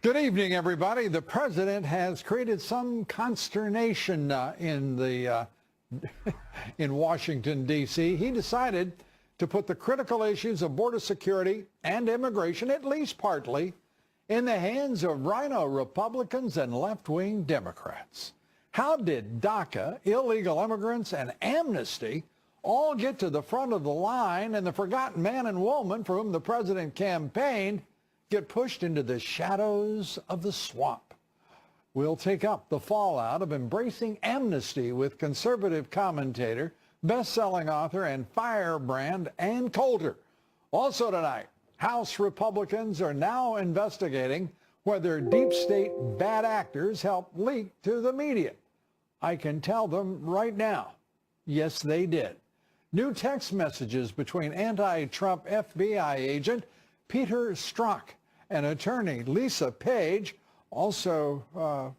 Good evening, everybody. The president has created some consternation in Washington, D.C. He decided to put the critical issues of border security and immigration, at least partly, in the hands of rhino Republicans and left-wing Democrats. How did DACA, illegal immigrants, and amnesty all get to the front of the line, and the forgotten man and woman for whom the president campaigned get pushed into the shadows of the swamp? We'll take up the fallout of embracing amnesty with conservative commentator, best-selling author, and firebrand Ann Coulter. Also tonight, House Republicans are now investigating whether deep state bad actors helped leak to the media. I can tell them right now, yes, they did. New text messages between anti-Trump FBI agent Peter Strzok and attorney Lisa Page, also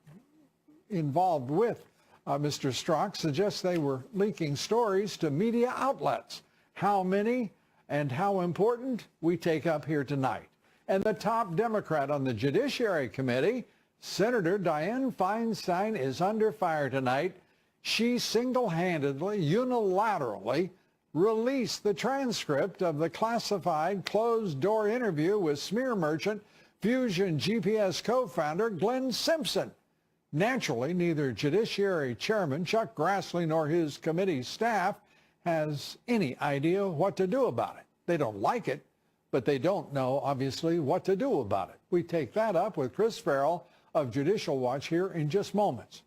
involved with Mr. Strzok, suggests they were leaking stories to media outlets. How many and how important, we take up here tonight. And the top Democrat on the Judiciary Committee, Senator Dianne Feinstein, is under fire tonight. She single-handedly, unilaterally released the transcript of the classified closed-door interview with smear merchant Fusion GPS co-founder Glenn Simpson. Naturally, neither Judiciary Chairman Chuck Grassley nor his committee staff has any idea what to do about it. They don't like it, but they don't know, obviously, what to do about it. We take that up with Chris Farrell of Judicial Watch here in just moments.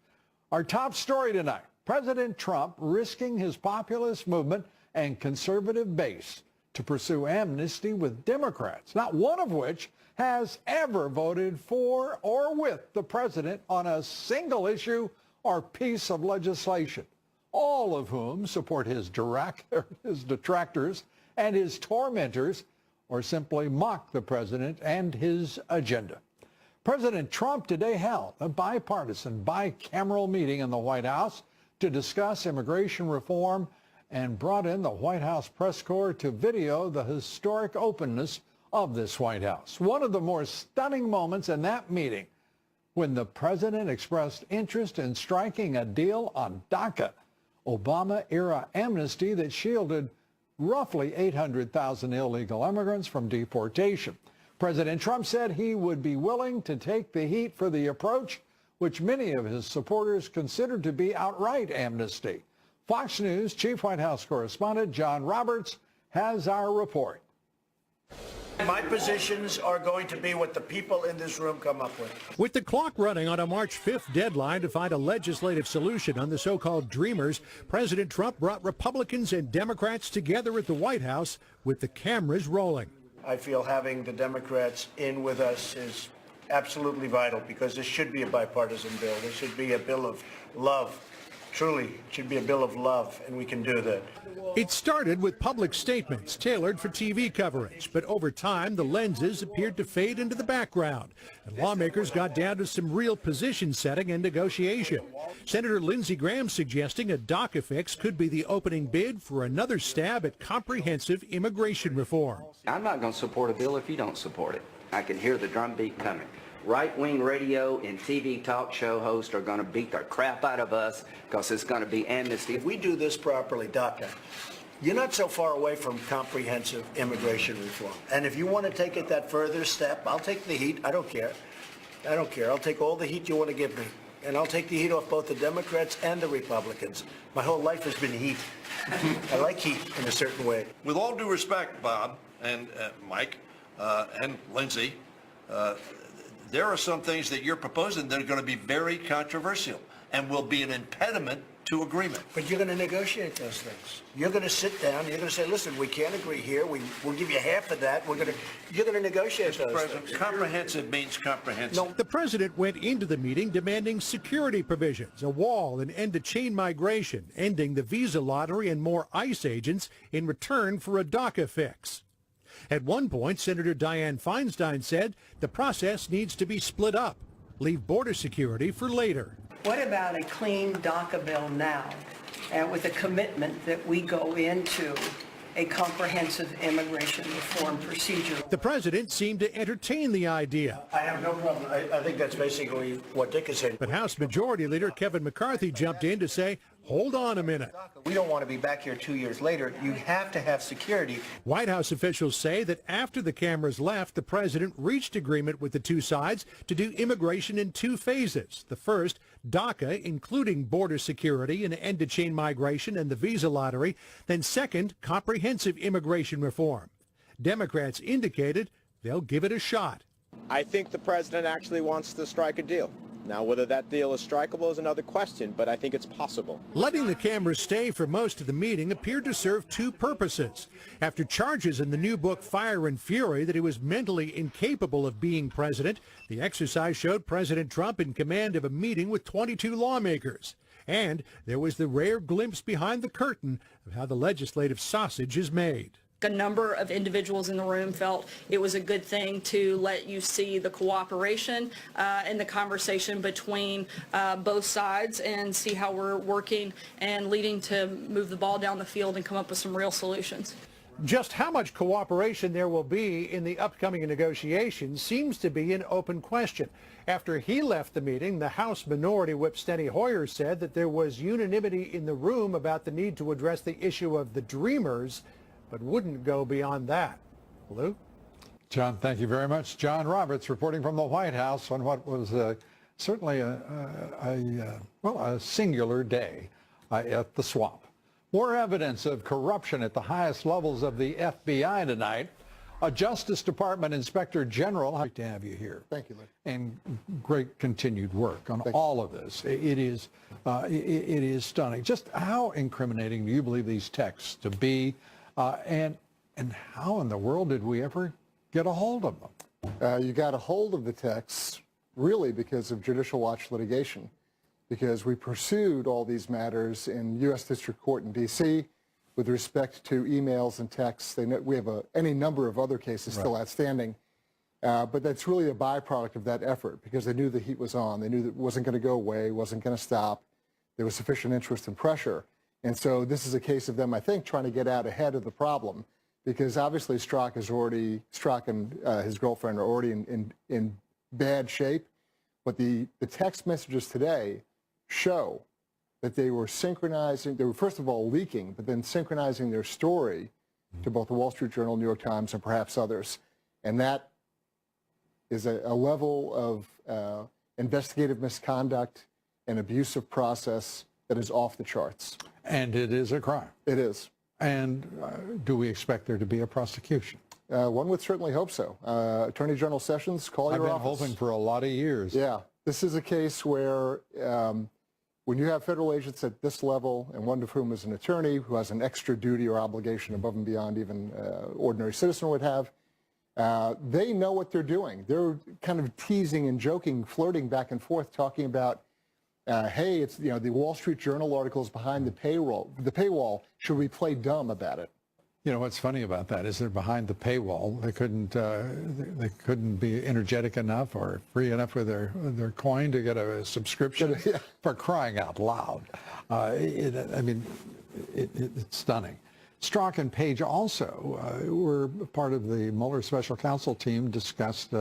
Our top story tonight, President Trump risking his populist movement and conservative base to pursue amnesty with Democrats, not one of which has ever voted for or with the president on a single issue or piece of legislation, all of whom support his detractors and his tormentors, or simply mock the president and his agenda. President Trump today held a bipartisan, bicameral meeting in the White House to discuss immigration reform and brought in the White House press corps to video the historic openness of this White House. One of the more stunning moments in that meeting, when the president expressed interest in striking a deal on DACA, Obama-era amnesty that shielded roughly 800,000 illegal immigrants from deportation. President Trump said he would be willing to take the heat for the approach, which many of his supporters considered to be outright amnesty. Fox News Chief White House correspondent John Roberts has our report. My positions are going to be what the people in this room come up with. With the clock running on a March 5th deadline to find a legislative solution on the so-called Dreamers, President Trump brought Republicans and Democrats together at the White House with the cameras rolling. I feel having the Democrats in with us is absolutely vital, because this should be a bipartisan bill. This should be a bill of love. Truly, it should be a bill of love, and we can do that. It started with public statements tailored for TV coverage, but over time, the lenses appeared to fade into the background, and lawmakers got down to some real position setting and negotiation. Senator Lindsey Graham suggesting a DACA fix could be the opening bid for another stab at comprehensive immigration reform. I'm not going to support a bill if you don't support it. I can hear the drumbeat coming. Right-wing radio and TV talk show hosts are going to beat the crap out of us because it's going to be amnesty. If we do this properly, DACA, you're not so far away from comprehensive immigration reform. And if you want to take it that further step, I'll take the heat. I don't care. I don't care. I'll take all the heat you want to give me. And I'll take the heat off both the Democrats and the Republicans. My whole life has been heat. I like heat in a certain way. With all due respect, Bob and Mike and Lindsey, there are some things that you're proposing that are going to be very controversial and will be an impediment to agreement. But you're going to negotiate those things. You're going to sit down. You're going to say, listen, we can't agree here. We'll give you half of that. You're going to negotiate those things. Comprehensive means comprehensive. No, the president went into the meeting demanding security provisions, a wall, an end to chain migration, ending the visa lottery, and more ICE agents in return for a DACA fix. At one point, Senator Dianne Feinstein said the process needs to be split up, leave border security for later. What about a clean DACA bill now, and with a commitment that we go into a comprehensive immigration reform procedure. The president seemed to entertain the idea. I have no problem. I think that's basically what Dick is saying. But House Majority Leader Kevin McCarthy jumped in to say, hold on a minute. We don't want to be back here 2 years later. You have to have security. White House officials say that after the cameras left, the president reached agreement with the two sides to do immigration in two phases. The first, DACA, including border security and end to chain migration and the visa lottery. Then second, comprehensive immigration reform. Democrats indicated they'll give it a shot. I think the president actually wants to strike a deal. Now, whether that deal is strikeable is another question, but I think it's possible. Letting the cameras stay for most of the meeting appeared to serve two purposes. After charges in the new book Fire and Fury that he was mentally incapable of being president, the exercise showed President Trump in command of a meeting with 22 lawmakers. And there was the rare glimpse behind the curtain of how the legislative sausage is made. A number of individuals in the room felt it was a good thing to let you see the cooperation and the conversation between both sides and see how we're working and leading to move the ball down the field and come up with some real solutions. Just how much cooperation there will be in the upcoming negotiations seems to be an open question. After he left the meeting, the House Minority Whip Steny Hoyer said that there was unanimity in the room about the need to address the issue of the Dreamers, but wouldn't go beyond that. Lou? John, thank you very much. John Roberts reporting from the White House on what was certainly a singular day at the swamp. More evidence of corruption at the highest levels of the FBI tonight. A Justice Department Inspector General, great to have you here. Thank you, Lou. And great continued work on all of this. It is stunning. Just how incriminating do you believe these texts to be? And how in the world did we ever get a hold of them? You got a hold of the texts really because of Judicial Watch litigation, because we pursued all these matters in U.S. District Court in D.C. with respect to emails and texts. We have any number of other cases still outstanding, but that's really a byproduct of that effort because they knew the heat was on. They knew that it wasn't going to go away, wasn't going to stop. There was sufficient interest and pressure. And so this is a case of them, I think, trying to get out ahead of the problem because obviously Strzok and his girlfriend are already in bad shape. But the text messages today show that they were synchronizing, they were first of all leaking, but then synchronizing their story to both the Wall Street Journal, New York Times, and perhaps others. And that is a level of investigative misconduct and abusive process that is off the charts. And it is a crime. It is. And do we expect there to be a prosecution? One would certainly hope so. Attorney General Sessions, call your office. I've been hoping for a lot of years. Yeah. This is a case where when you have federal agents at this level, and one of whom is an attorney who has an extra duty or obligation above and beyond even ordinary citizen would have, they know what they're doing. They're kind of teasing and joking, flirting back and forth, talking about hey, it's the Wall Street Journal articles behind the paywall. Should we play dumb about it? You know what's funny about that is they're behind the paywall. They couldn't be energetic enough or free enough with their coin to get a subscription. For crying out loud. It's stunning. Strzok and Page also were part of the Mueller special counsel team discussed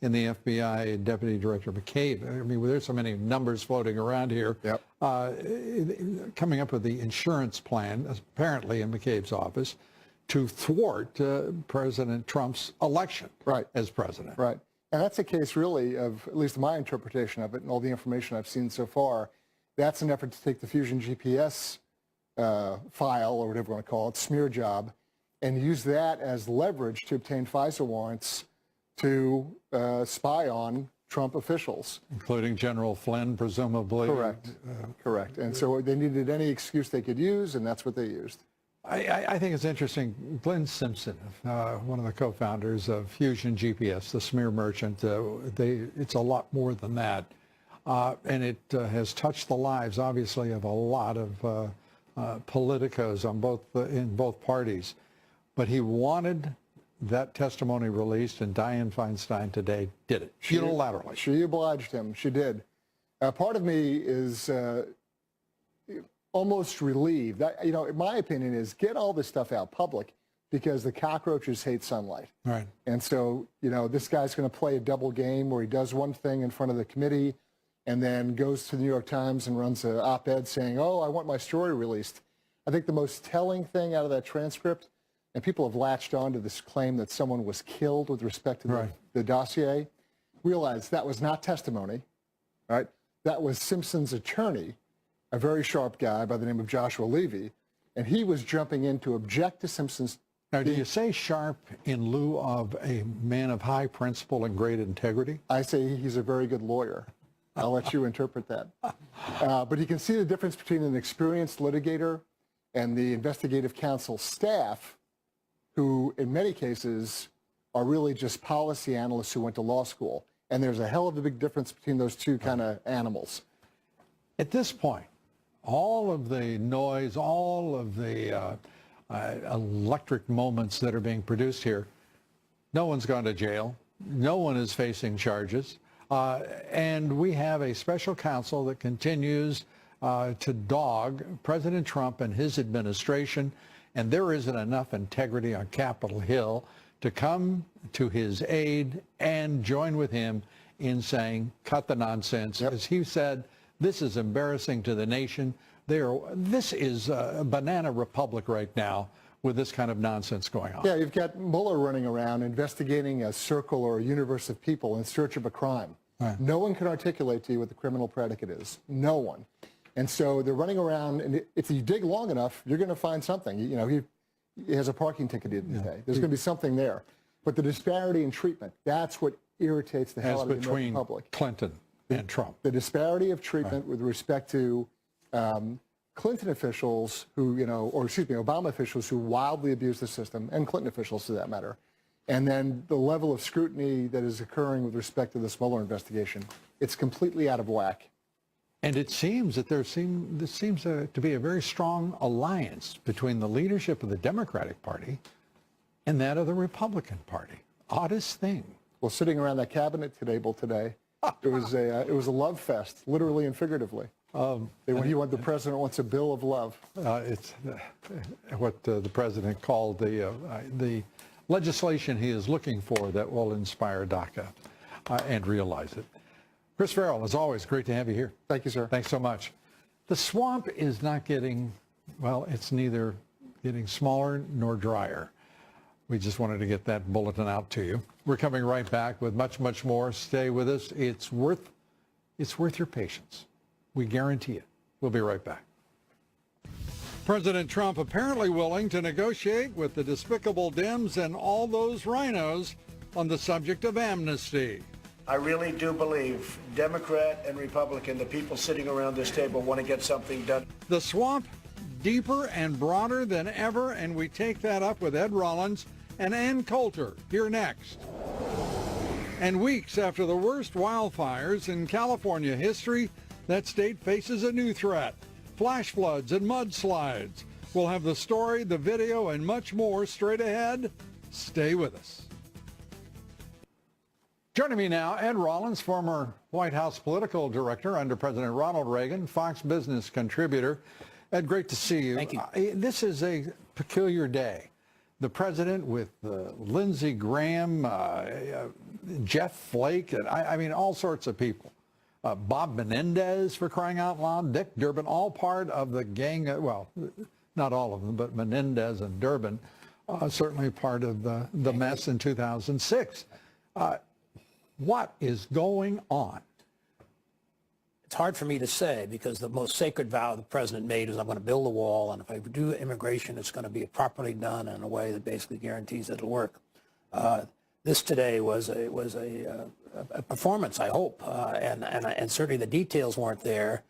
in the FBI Deputy Director McCabe. I mean, there's so many numbers floating around here. Yep. Coming up with the insurance plan, apparently in McCabe's office, to thwart President Trump's election as president. Right. And that's a case really of, at least my interpretation of it and all the information I've seen so far, that's an effort to take the Fusion GPS file, or whatever you want to call it, smear job, and use that as leverage to obtain FISA warrants to spy on Trump officials. Including General Flynn, presumably. Correct. Correct. And so they needed any excuse they could use, and that's what they used. I think it's interesting. Glenn Simpson, one of the co-founders of Fusion GPS, the smear merchant, it's a lot more than that. And it has touched the lives, obviously, of a lot of politicos in both parties. But he wanted that testimony released, and Dianne Feinstein today did it unilaterally. She obliged him. She did. Part of me is almost relieved. My opinion is get all this stuff out public. because the cockroaches hate sunlight. Right. And so, you know, this guy's going to play a double game where he does one thing in front of the committee and then goes to the New York Times and runs an op-ed saying, oh, I want my story released. I think the most telling thing out of that transcript, and people have latched on to this claim that someone was killed with respect to the dossier, realize that was not testimony, right? That was Simpson's attorney, a very sharp guy by the name of Joshua Levy, and he was jumping in to object to Simpson's. Now, do you say sharp in lieu of a man of high principle and great integrity? I say he's a very good lawyer. I'll let you interpret that. But you can see the difference between an experienced litigator and the investigative counsel staff, who in many cases are really just policy analysts who went to law school. And there's a hell of a big difference between those two kind of animals. At this point, all of the noise, all of the electric moments that are being produced here, no one's gone to jail. No one is facing charges. And we have a special counsel that continues to dog President Trump and his administration. And there isn't enough integrity on Capitol Hill to come to his aid and join with him in saying, cut the nonsense. As he said, this is embarrassing to the nation. This is a banana republic right now with this kind of nonsense going on. Yeah, you've got Mueller running around investigating a circle or a universe of people in search of a crime. Right. No one can articulate to you what the criminal predicate is. No one. And so they're running around, and if you dig long enough, you're going to find something. You know, he has a parking ticket the other day. There's going to be something there. But the disparity in treatment, that's what irritates the hell out of the American public. Clinton and Trump. The disparity of treatment with respect to Clinton officials who, you know, or excuse me, Obama officials who wildly abuse the system, and Clinton officials for that matter. And then the level of scrutiny that is occurring with respect to this Mueller investigation, it's completely out of whack. And it seems that there seems to be a very strong alliance between the leadership of the Democratic Party and that of the Republican Party. Oddest thing. Well, sitting around that cabinet table today, it was a love fest, literally and figuratively. The president wants a bill of love. It's what the president called the legislation he is looking for that will inspire DACA and realize it. Chris Farrell, as always, great to have you here. Thank you, sir. Thanks so much. The swamp is not getting, well, it's neither getting smaller nor drier. We just wanted to get that bulletin out to you. We're coming right back with much, much more. Stay with us. It's worth your patience. We guarantee it. We'll be right back. President Trump apparently willing to negotiate with the despicable Dems and all those rhinos on the subject of amnesty. I really do believe Democrat and Republican, the people sitting around this table, want to get something done. The swamp, deeper and broader than ever, and we take that up with Ed Rollins and Ann Coulter here next. And weeks after the worst wildfires in California history, that state faces a new threat, flash floods and mudslides. We'll have the story, the video, and much more straight ahead. Stay with us. Joining me now, Ed Rollins, former White House political director under President Ronald Reagan, Fox Business contributor. Ed, great to see you. Thank you. This is a peculiar day. The president with Lindsey Graham, Jeff Flake, and I mean all sorts of people. Bob Menendez, for crying out loud, Dick Durbin, all part of the gang, well, not all of them, but Menendez and Durbin, certainly part of the mess in 2006. What is going on? It's hard for me to say because the most sacred vow the president made is I'm going to build a wall, and if I do immigration, it's going to be properly done in a way that basically guarantees that it'll work. This today was a performance, I hope, and certainly the details weren't there,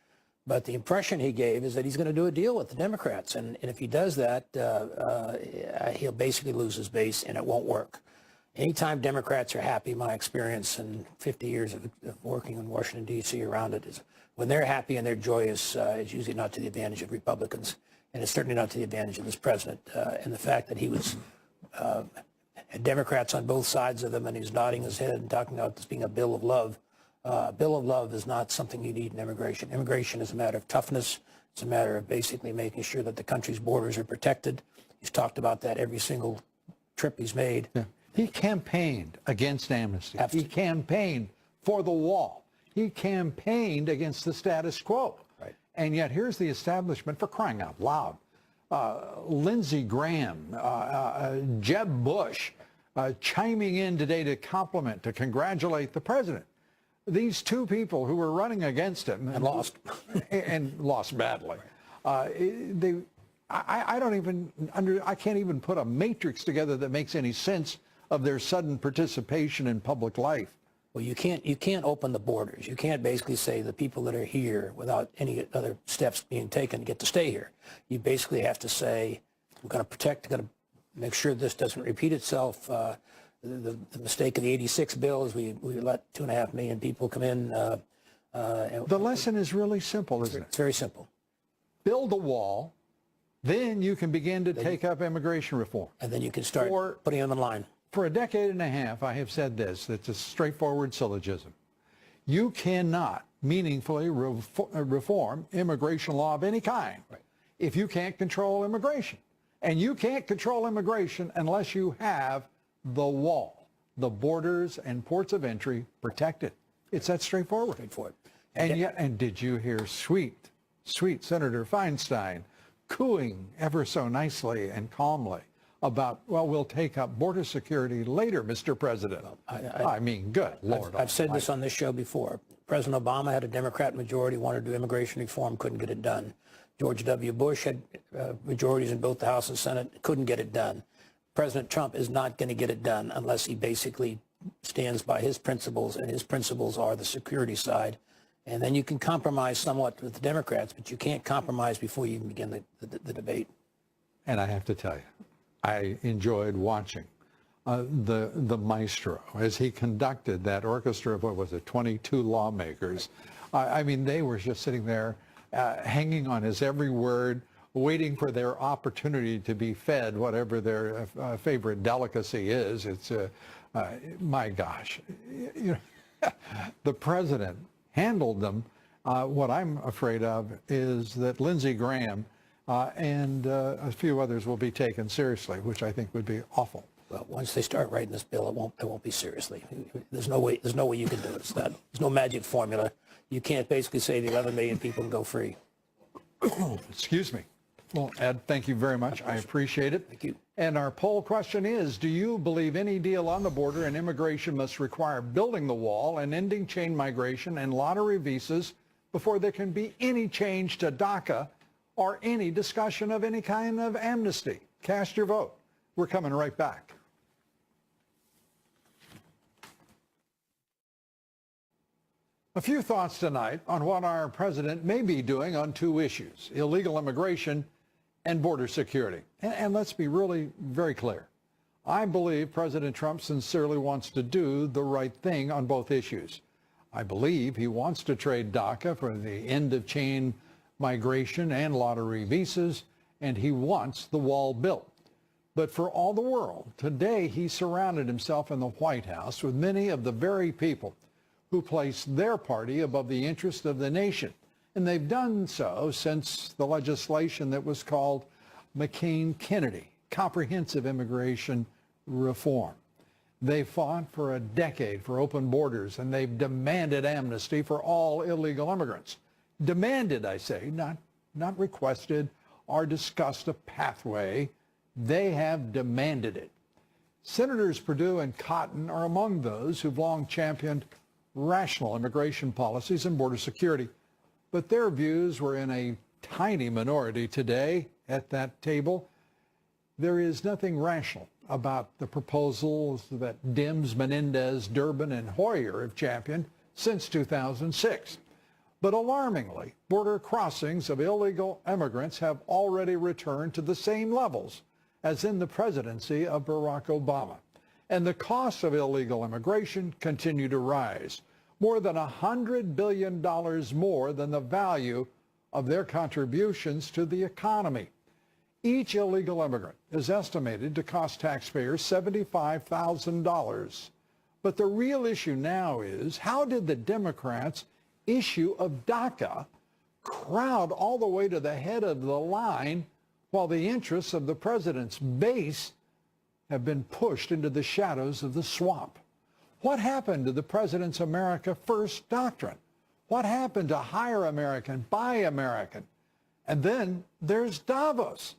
but the impression he gave is that he's going to do a deal with the Democrats, and if he does that, he'll basically lose his base, and it won't work. Anytime Democrats are happy, my experience in 50 years of working in Washington, D.C. around it is when they're happy and they're joyous, it's usually not to the advantage of Republicans, and it's certainly not to the advantage of this president. And the fact that he was had Democrats on both sides of them, and he's nodding his head and talking about this being a bill of love. A bill of love is not something you need in immigration. Immigration is a matter of toughness. It's a matter of basically making sure that the country's borders are protected. He's talked about that every single trip he's made. Yeah. He campaigned against amnesty. Absolutely. He campaigned for the wall. He campaigned against the status quo. Right. And yet here's the establishment, for crying out loud. Lindsey Graham, Jeb Bush, chiming in today to compliment, to congratulate the president. These two people who were running against him And lost. and lost badly. I don't even I can't even put a matrix together that makes any sense of their sudden participation in public life. Well, you can't open the borders. You can't basically say the people that are here without any other steps being taken get to stay here. You basically have to say, we're going to protect, going to make sure this doesn't repeat itself. The mistake of the 86 bill is we let 2.5 million people come in. The lesson is really simple, isn't it? It's very simple. Build a wall, then you can begin to take up immigration reform. And then you can start putting them in line. For a decade and a half, I have said this, that's a straightforward syllogism. You cannot meaningfully reform immigration law of any kind if you can't control immigration. And you can't control immigration unless you have the wall, the borders and ports of entry protected. It's that straightforward. And did you hear sweet Senator Feinstein cooing ever so nicely and calmly about, well, we'll take up border security later, Mr. President. I mean, good Lord. I've said this on this show before. President Obama had a Democrat majority, wanted to do immigration reform, couldn't get it done. George W. Bush had majorities in both the House and Senate, couldn't get it done. President Trump is not going to get it done unless he basically stands by his principles, and his principles are the security side. And then you can compromise somewhat with the Democrats, but you can't compromise before you even begin the debate. And I have to tell you, I enjoyed watching the maestro as he conducted that orchestra of, what was it, 22 lawmakers. I mean, they were just sitting there hanging on his every word, waiting for their opportunity to be fed whatever their favorite delicacy is. It's, my gosh, you know, the president handled them. What I'm afraid of is that Lindsey Graham and a few others will be taken seriously, which I think would be awful. Well, once they start writing this bill, it won't be seriously. There's no way you can do it. There's no magic formula. You can't basically say the 11 million people can go free. Excuse me. Well, Ed, thank you very much. I appreciate it. Thank you. And our poll question is, do you believe any deal on the border and immigration must require building the wall and ending chain migration and lottery visas before there can be any change to DACA or any discussion of any kind of amnesty? Cast your vote. We're coming right back. A few thoughts tonight on what our president may be doing on two issues, illegal immigration and border security. And let's be really very clear. I believe President Trump sincerely wants to do the right thing on both issues. I believe he wants to trade DACA for the end of chain migration and lottery visas, and he wants the wall built. But for all the world, today he surrounded himself in the White House with many of the very people who place their party above the interest of the nation. And they've done so since the legislation that was called McCain-Kennedy, Comprehensive Immigration Reform. They fought for a decade for open borders, and they've demanded amnesty for all illegal immigrants. Demanded, I say, not requested or discussed a pathway. They have demanded it. Senators Perdue and Cotton are among those who've long championed rational immigration policies and border security, but their views were in a tiny minority today at that table. There is nothing rational about the proposals that Dems, Menendez, Durbin, and Hoyer have championed since 2006. But alarmingly, border crossings of illegal immigrants have already returned to the same levels as in the presidency of Barack Obama. And the costs of illegal immigration continue to rise, more than $100 billion more than the value of their contributions to the economy. Each illegal immigrant is estimated to cost taxpayers $75,000. But the real issue now is, how did the Democrats' issue of DACA crowd all the way to the head of the line while the interests of the president's base have been pushed into the shadows of the swamp. What happened to the president's America First doctrine? What happened to hire American, buy American? And then there's Davos.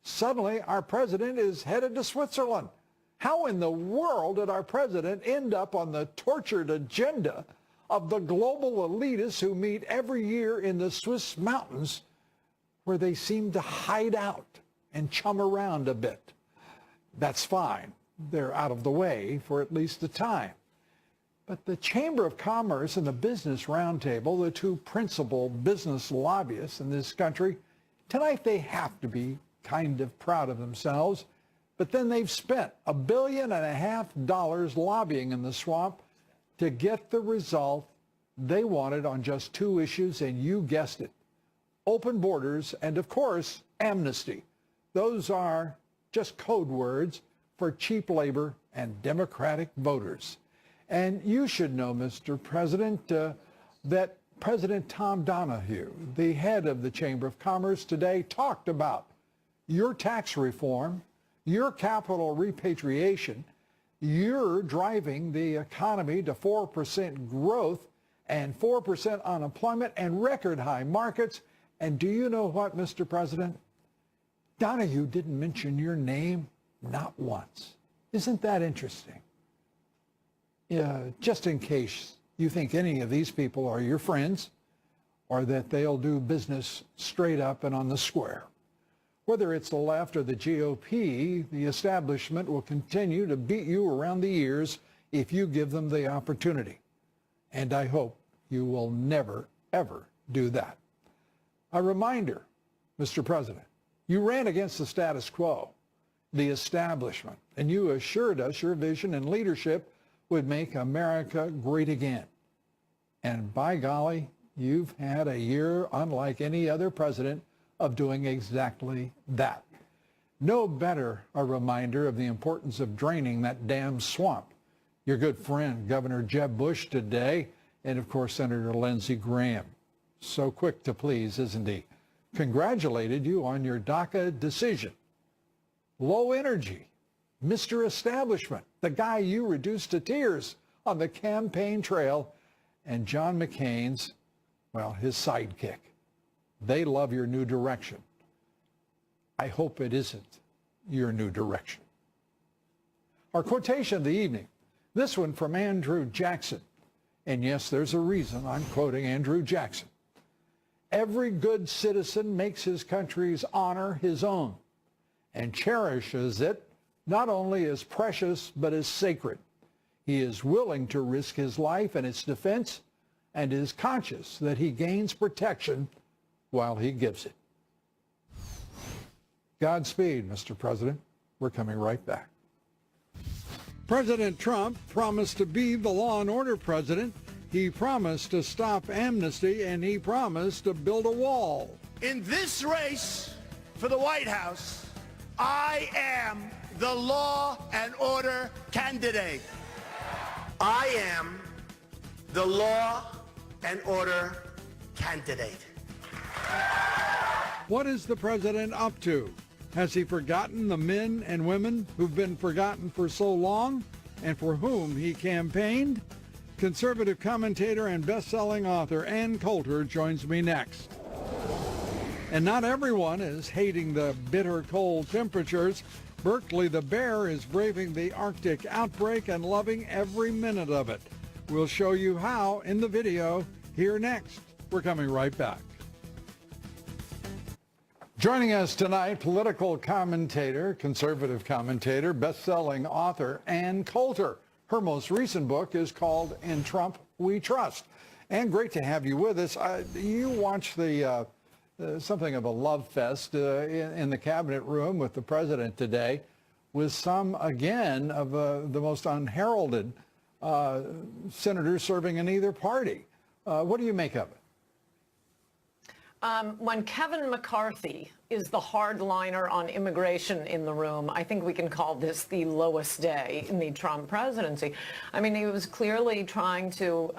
Suddenly, our president is headed to Switzerland. How in the world did our president end up on the tortured agenda of the global elitists who meet every year in the Swiss mountains, where they seem to hide out and chum around a bit? That's fine. They're out of the way for at least a time. But the Chamber of Commerce and the Business Roundtable, the two principal business lobbyists in this country, tonight they have to be kind of proud of themselves. But then they've spent $1.5 billion lobbying in the swamp to get the result they wanted on just two issues, and you guessed it, open borders and, of course, amnesty. Those are just code words for cheap labor and Democratic voters. And you should know, Mr. President, that President Tom Donahue, the head of the Chamber of Commerce today, talked about your tax reform, your capital repatriation, you're driving the economy to 4% growth and 4% unemployment and record high markets. And do you know what, Mr. President? Donahue didn't mention your name not once. Isn't that interesting? Just in case you think any of these people are your friends or that they'll do business straight up and on the square. Whether it's the left or the GOP, the establishment will continue to beat you around the ears if you give them the opportunity. And I hope you will never, ever do that. A reminder, Mr. President, you ran against the status quo, the establishment, and you assured us your vision and leadership would make America great again. And by golly, you've had a year unlike any other president of doing exactly that. No better a reminder of the importance of draining that damn swamp. Your good friend, Governor Jeb Bush today, and of course, Senator Lindsey Graham. So quick to please, isn't he? Congratulated you on your DACA decision. Low energy, Mr. Establishment, the guy you reduced to tears on the campaign trail, and John McCain's, well, his sidekick. They love your new direction. I hope it isn't your new direction. Our quotation of the evening, this one from Andrew Jackson. And yes, there's a reason I'm quoting Andrew Jackson. Every good citizen makes his country's honor his own and cherishes it not only as precious, but as sacred. He is willing to risk his life in its defense and is conscious that he gains protection while he gives it. Godspeed, Mr. President. We're coming right back. President Trump promised to be the law and order president. He promised to stop amnesty, and he promised to build a wall. In this race for the White House, I am the law and order candidate. I am the law and order candidate. What is the president up to? Has he forgotten the men and women who've been forgotten for so long and for whom he campaigned? Conservative commentator and best-selling author Ann Coulter joins me next. And not everyone is hating the bitter cold temperatures. Berkeley the bear is braving the Arctic outbreak and loving every minute of it. We'll show you how in the video here next. We're coming right back. Joining us tonight, political commentator, conservative commentator, best-selling author Ann Coulter. Her most recent book is called In Trump We Trust. And great to have you with us. You watched the something of a love fest in the cabinet room with the president today, with some, again, of the most unheralded senators serving in either party. What do you make of it? When Kevin McCarthy is the hardliner on immigration in the room, I think we can call this the lowest day in the Trump presidency. I mean, he was clearly trying to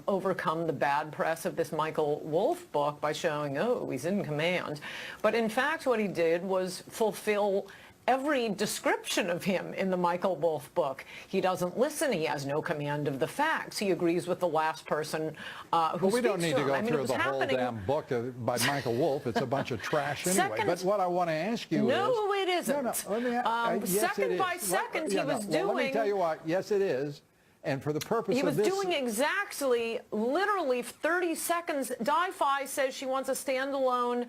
overcome the bad press of this Michael Wolff book by showing, oh, he's in command. But in fact, what he did was fulfill every description of him in the Michael Wolff book. He doesn't listen. He has no command of the facts. He agrees with the last person who Well, we don't speaks need to him. go I mean, through it was the whole happening. damn book by Michael Wolff. It's a bunch of trash anyway. Second- But what I want to ask you is... No, it isn't. No, let me, yes, it second is. by second, he was Well, let me doing... tell you what. Yes, it is. And for the purpose He of was this... doing exactly, literally 30 seconds. Di-Fi says she wants a standalone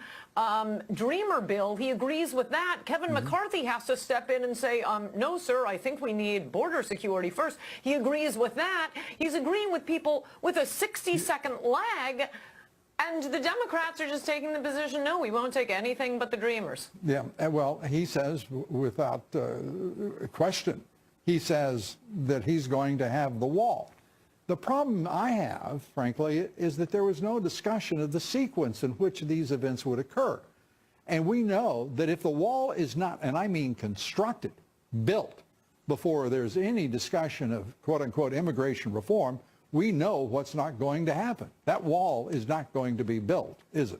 Dreamer bill. He agrees with that. Kevin McCarthy has to step in and say, no, sir, I think we need border security first. He agrees with that. He's agreeing with people with a 60-second lag. And the Democrats are just taking the position, no, we won't take anything but the Dreamers. Yeah, well, he says, without question, he says that he's going to have the wall. The problem I have, frankly, is that there was no discussion of the sequence in which these events would occur. And we know that if the wall is not, and I mean constructed, built, before there's any discussion of quote-unquote immigration reform, we know what's not going to happen. That wall is not going to be built, is it?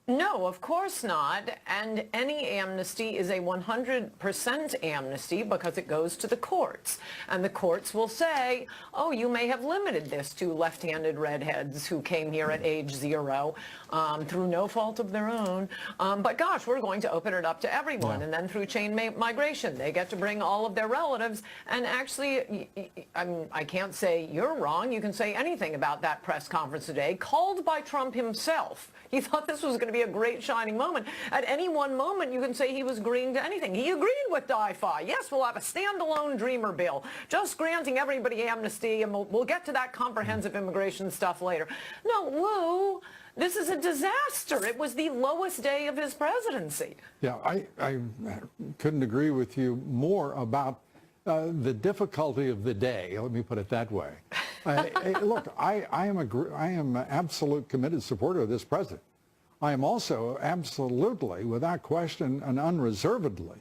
No, of course not. And any amnesty is a 100% amnesty because it goes to the courts. And the courts will say, oh, you may have limited this to left-handed redheads who came here at age 0 through no fault of their own. But gosh, we're going to open it up to everyone. Yeah. And then through chain migration, they get to bring all of their relatives. And actually, I can't say you're wrong. You can say anything about that press conference today, called by Trump himself. He thought this was going to be a great shining moment. At any one moment, you can say he was agreeing to anything. He agreed with Di-Fi. Yes, we'll have a standalone Dreamer bill, just granting everybody amnesty, and we'll get to that comprehensive immigration stuff later. No, woo, this is a disaster. It was the lowest day of his presidency. Yeah, I couldn't agree with you more about the difficulty of the day. Let me put it that way. Look, I am an absolute committed supporter of this president. I am also absolutely, without question and unreservedly,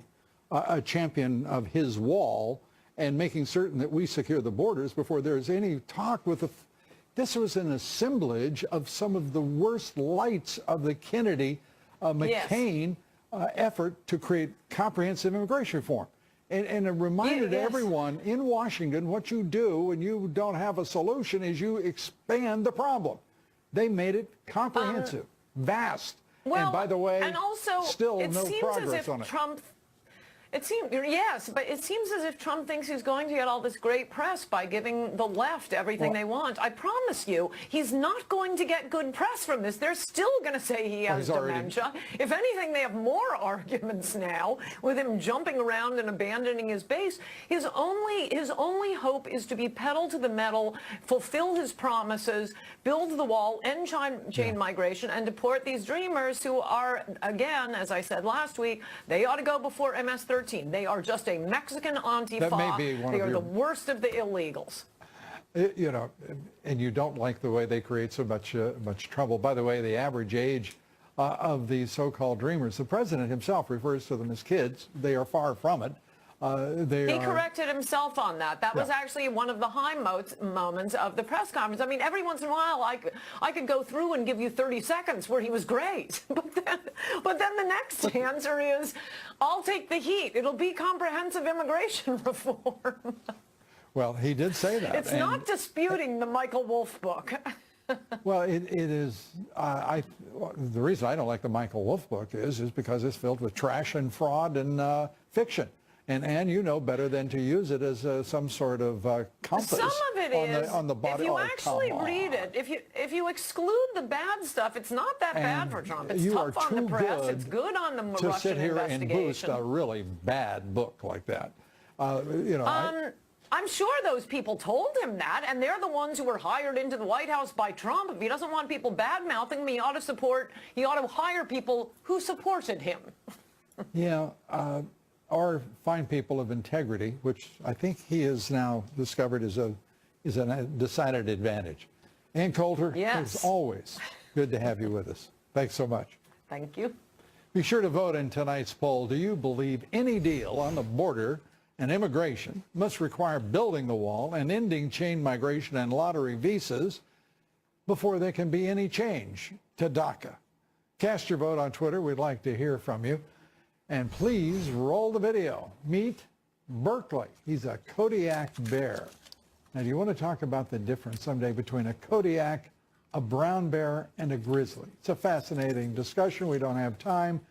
a champion of his wall and making certain that we secure the borders before there's any talk with the... This was an assemblage of some of the worst lights of the Kennedy, McCain effort to create comprehensive immigration reform. And a reminder to everyone in Washington, what you do when you don't have a solution is you expand the problem. They made it comprehensive, vast, well, and by the way, and also, still no progress on it. It seems, yes, but it seems as if Trump thinks he's going to get all this great press by giving the left everything they want. I promise you, he's not going to get good press from this. They're still going to say he has dementia. If anything, they have more arguments now with him jumping around and abandoning his base. His only hope is to be pedal to the metal, fulfill his promises, build the wall, end chain migration, and deport these Dreamers who are, again, as I said last week, they ought to go before MS-13. They are just a Mexican Antifa. That may be one they of are your... the worst of the illegals. You know, and you don't like the way they create so much trouble. By the way, the average age of these so-called Dreamers, the president himself refers to them as kids. They are far from it. He corrected himself on that. That was actually one of the high moments of the press conference. I mean, every once in a while, I could go through and give you 30 seconds where he was great. But then the next answer is, I'll take the heat. It'll be comprehensive immigration reform. Well, he did say that. It's not disputing the Michael Wolff book. Well, it is. The reason I don't like the Michael Wolff book is because it's filled with trash and fraud and fiction. And you know better than to use it as some sort of compass. Some of it is. On the bottom. If you actually read it, if you exclude the bad stuff, it's not that bad for Trump. It's tough on the press. It's good on the Russian investigation. To sit here and boost a really bad book like that. You know. I'm sure those people told him that, and they're the ones who were hired into the White House by Trump. If he doesn't want people bad-mouthing him, he ought to hire people who supported him. Yeah. Or find people of integrity, which I think he has now discovered is a decided advantage. Ann Coulter, it's always good to have you with us. Thanks so much. Thank you. Be sure to vote in tonight's poll. Do you believe any deal on the border and immigration must require building the wall and ending chain migration and lottery visas before there can be any change to DACA? Cast your vote on Twitter. We'd like to hear from you. And please roll the video. Meet Berkeley. He's a Kodiak bear. Now, do you want to talk about the difference someday between a Kodiak, a brown bear, and a grizzly? It's a fascinating discussion. We don't have time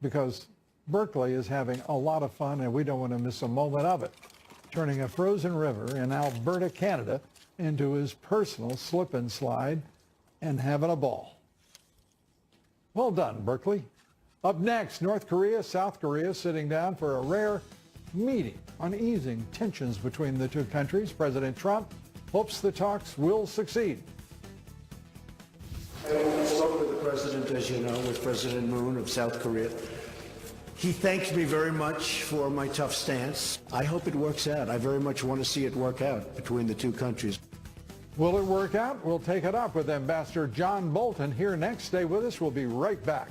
because Berkeley is having a lot of fun, and we don't want to miss a moment of it, turning a frozen river in Alberta, Canada, into his personal slip and slide and having a ball. Well done, Berkeley. Up next, North Korea, South Korea sitting down for a rare meeting on easing tensions between the two countries. President Trump hopes the talks will succeed. I spoke with the president, as you know, with President Moon of South Korea. He thanked me very much for my tough stance. I hope it works out. I very much want to see it work out between the two countries. Will it work out? We'll take it up with Ambassador John Bolton here next. Stay with us. We'll be right back.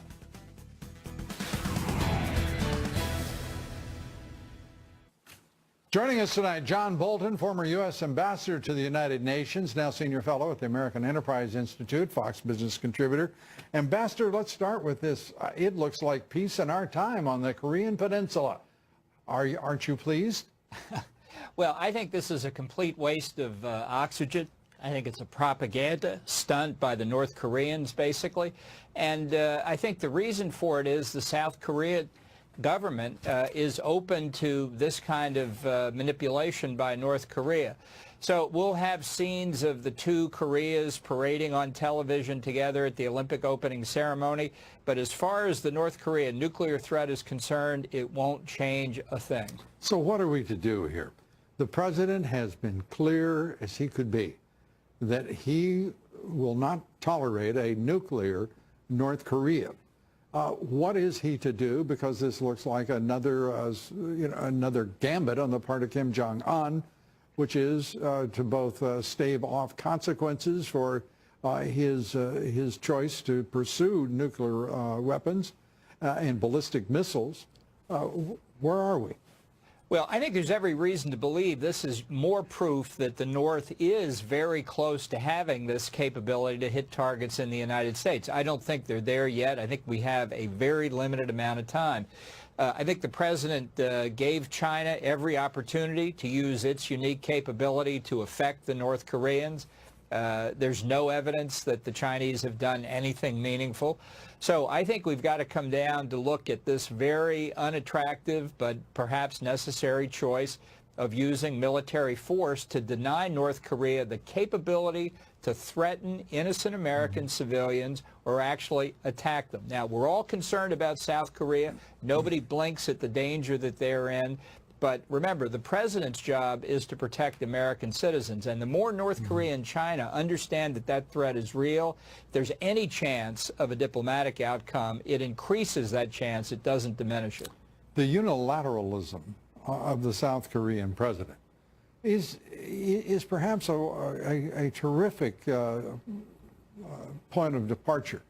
Joining us tonight, John Bolton, former U.S. Ambassador to the United Nations, now Senior Fellow at the American Enterprise Institute, Fox Business contributor. Ambassador, let's start with this. It looks like peace in our time on the Korean Peninsula. Aren't you pleased? Well, I think this is a complete waste of oxygen. I think it's a propaganda stunt by the North Koreans, basically. And I think the reason for it is the South Korea government is open to this kind of manipulation by North Korea. So we'll have scenes of the two Koreas parading on television together at the Olympic opening ceremony. But as far as the North Korean nuclear threat is concerned, it won't change a thing. So what are we to do here? The president has been clear as he could be that he will not tolerate a nuclear North Korea. What is he to do? Because this looks like another, another gambit on the part of Kim Jong-un, which is to both stave off consequences for his choice to pursue nuclear weapons and ballistic missiles. Where are we? Well, I think there's every reason to believe this is more proof that the North is very close to having this capability to hit targets in the United States. I don't think they're there yet. I think we have a very limited amount of time. I think the president gave China every opportunity to use its unique capability to affect the North Koreans. There's no evidence that the Chinese have done anything meaningful. So I think we've got to come down to look at this very unattractive but perhaps necessary choice of using military force to deny North Korea the capability to threaten innocent American civilians or actually attack them. Now, we're all concerned about South Korea. Nobody blinks at the danger that they're in. But remember, the president's job is to protect American citizens. And the more North Korea and China understand that that threat is real, if there's any chance of a diplomatic outcome, it increases that chance. It doesn't diminish it. The unilateralism of the South Korean president is perhaps a terrific point of departure.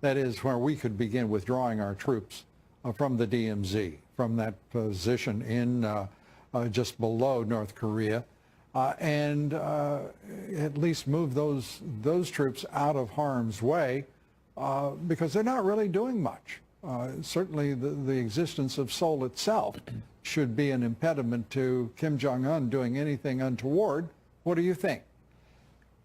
That is where we could begin withdrawing our troops from the DMZ, from that position in just below North Korea, and at least move those troops out of harm's way because they're not really doing much. Certainly the existence of Seoul itself should be an impediment to Kim Jong-un doing anything untoward. What do you think?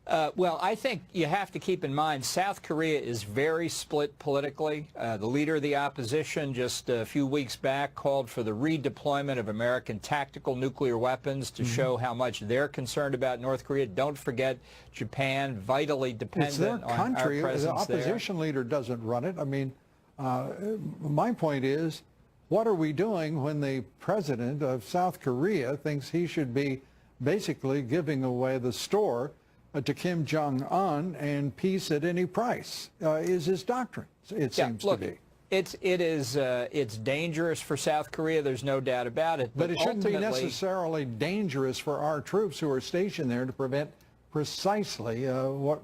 Well, I think you have to keep in mind South Korea is very split politically. The leader of the opposition just a few weeks back called for the redeployment of American tactical nuclear weapons to show how much they're concerned about North Korea. Don't forget Japan, vitally dependent on our presence there. The opposition leader doesn't run it. I mean, my point is, what are we doing when the president of South Korea thinks he should be basically giving away the store to Kim Jong-un and peace at any price is his doctrine, it seems to be. It's dangerous for South Korea, there's no doubt about it. But it shouldn't be necessarily dangerous for our troops who are stationed there to prevent precisely what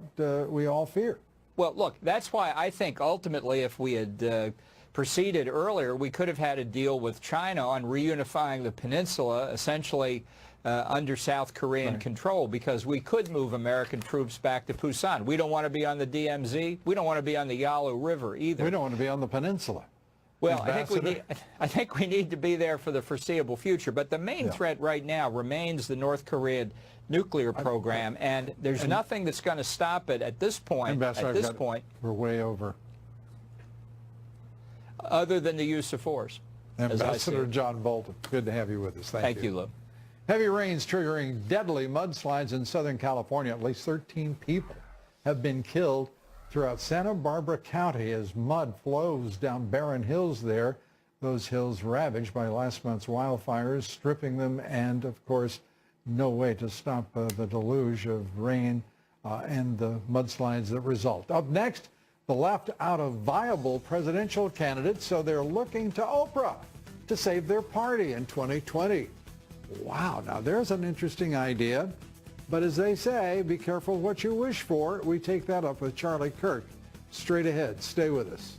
we all fear. Well, look, that's why I think ultimately if we had proceeded earlier, we could have had a deal with China on reunifying the peninsula, essentially under South Korean control, because we could move American troops back to Busan. We don't want to be on the DMZ. We don't want to be on the Yalu River either. We don't want to be on the peninsula. Well, I think we need to be there for the foreseeable future. But the main threat right now remains the North Korean nuclear program, and there's nothing that's going to stop it at this point. We're way over. Other than the use of force. Ambassador John Bolton, good to have you with us. Thank you, Lou. Heavy rains triggering deadly mudslides in Southern California. At least 13 people have been killed throughout Santa Barbara County as mud flows down barren hills there. Those hills ravaged by last month's wildfires, stripping them, and of course, no way to stop the deluge of rain and the mudslides that result. Up next, the left out of viable presidential candidates, so they're looking to Oprah to save their party in 2020. Wow, now there's an interesting idea. But as they say, be careful what you wish for. We take that up with Charlie Kirk. Straight ahead. Stay with us.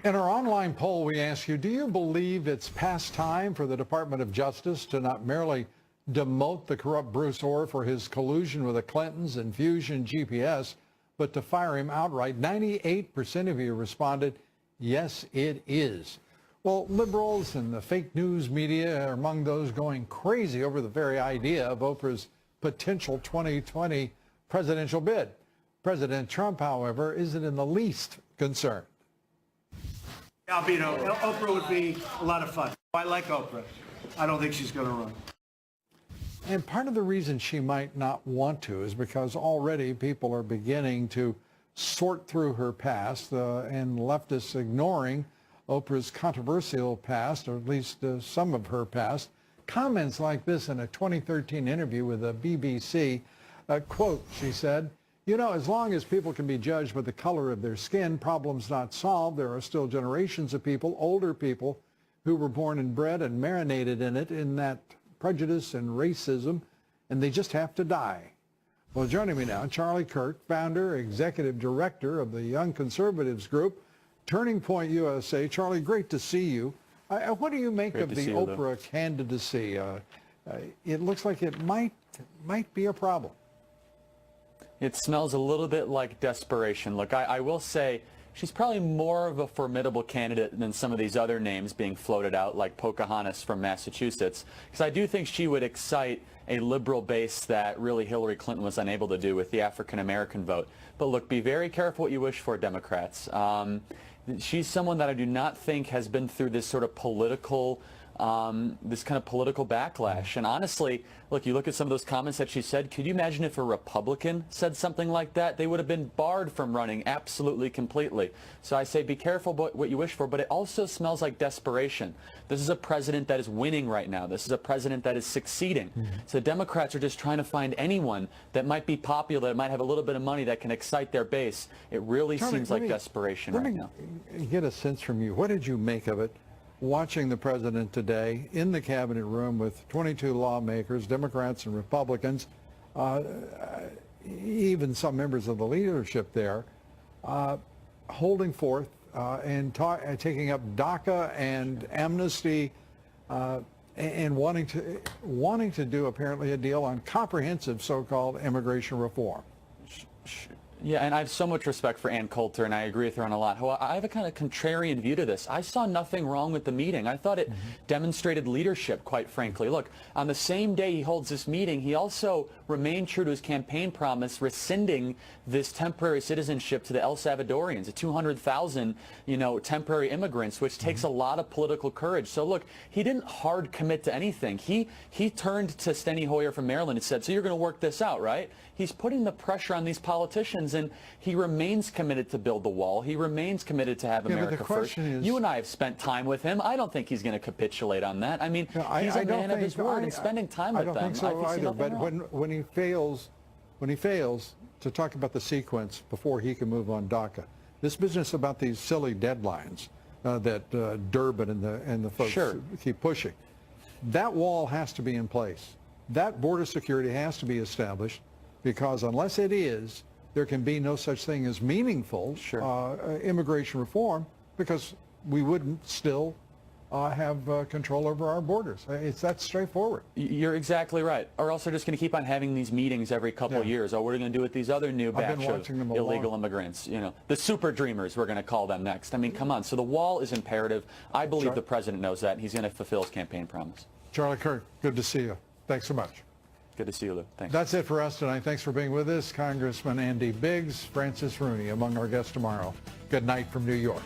In our online poll, we ask you, do you believe it's past time for the Department of Justice to not merely demote the corrupt Bruce Orr for his collusion with the Clintons and Fusion GPS, but to fire him outright? 98% of you responded, yes, it is. Well, liberals and the fake news media are among those going crazy over the very idea of Oprah's potential 2020 presidential bid. President Trump, however, isn't in the least concerned. Albino, Oprah would be a lot of fun. I like Oprah. I don't think she's going to run. And part of the reason she might not want to is because already people are beginning to sort through her past and leftists ignoring Oprah's controversial past, or at least some of her past. Comments like this in a 2013 interview with the BBC, quote, she said, "You know, as long as people can be judged by the color of their skin, problems not solved. There are still generations of people, older people, who were born and bred and marinated in it, in that prejudice and racism, and they just have to die." Well, joining me now, Charlie Kirk, founder, executive director of the Young Conservatives Group, Turning Point USA. Charlie, great to see you. What do you make of the Oprah candidacy? It looks like it might be a problem. It smells a little bit like desperation. Look, I will say she's probably more of a formidable candidate than some of these other names being floated out, like Pocahontas from Massachusetts, because I do think she would excite a liberal base that really Hillary Clinton was unable to do with the African-American vote. But look, be very careful what you wish for, Democrats. She's someone that I do not think has been through this sort of political backlash. And honestly, look, you look at some of those comments that she said, could you imagine if a Republican said something like that? They would have been barred from running absolutely completely. So I say be careful what you wish for, but it also smells like desperation. This is a president that is winning right now. This is a president that is succeeding. So Democrats are just trying to find anyone that might be popular, that might have a little bit of money that can excite their base. It really seems like desperation right now. Let me get a sense from you. What did you make of it? Watching the president today in the cabinet room with 22 lawmakers, Democrats and Republicans, even some members of the leadership there, holding forth and taking up DACA and amnesty and wanting to do apparently a deal on comprehensive so-called immigration reform. Yeah, and I have so much respect for Ann Coulter, and I agree with her on a lot. I have a kind of contrarian view to this. I saw nothing wrong with the meeting. I thought it demonstrated leadership, quite frankly. Look, on the same day he holds this meeting, he also remained true to his campaign promise, rescinding this temporary citizenship to the El Salvadorians, the 200,000, temporary immigrants, which takes a lot of political courage. So look, he didn't hard commit to anything. He turned to Steny Hoyer from Maryland and said, so you're going to work this out, right? He's putting the pressure on these politicians, and he remains committed to build the wall. He remains committed to have America first. You and I have spent time with him. I don't think he's going to capitulate on that. I mean, he's a man of his word, and spending time with them. I don't think so either. But when he fails to talk about the sequence before he can move on DACA, this business about these silly deadlines that Durbin and the folks keep pushing, that wall has to be in place. That border security has to be established, because unless it is, there can be no such thing as meaningful immigration reform, because we wouldn't still have control over our borders. It's that straightforward. You're exactly right. Or else they're just going to keep on having these meetings every couple of years. Oh, what are going to do with these other new batch of illegal immigrants? You know, the super dreamers, we're going to call them next. I mean, come on. So the wall is imperative. I believe the president knows that, and he's going to fulfill his campaign promise. Charlie Kirk, good to see you. Thanks so much. Good to see you, Lou. Thanks. That's it for us tonight. Thanks for being with us. Congressman Andy Biggs, Francis Rooney among our guests tomorrow. Good night from New York.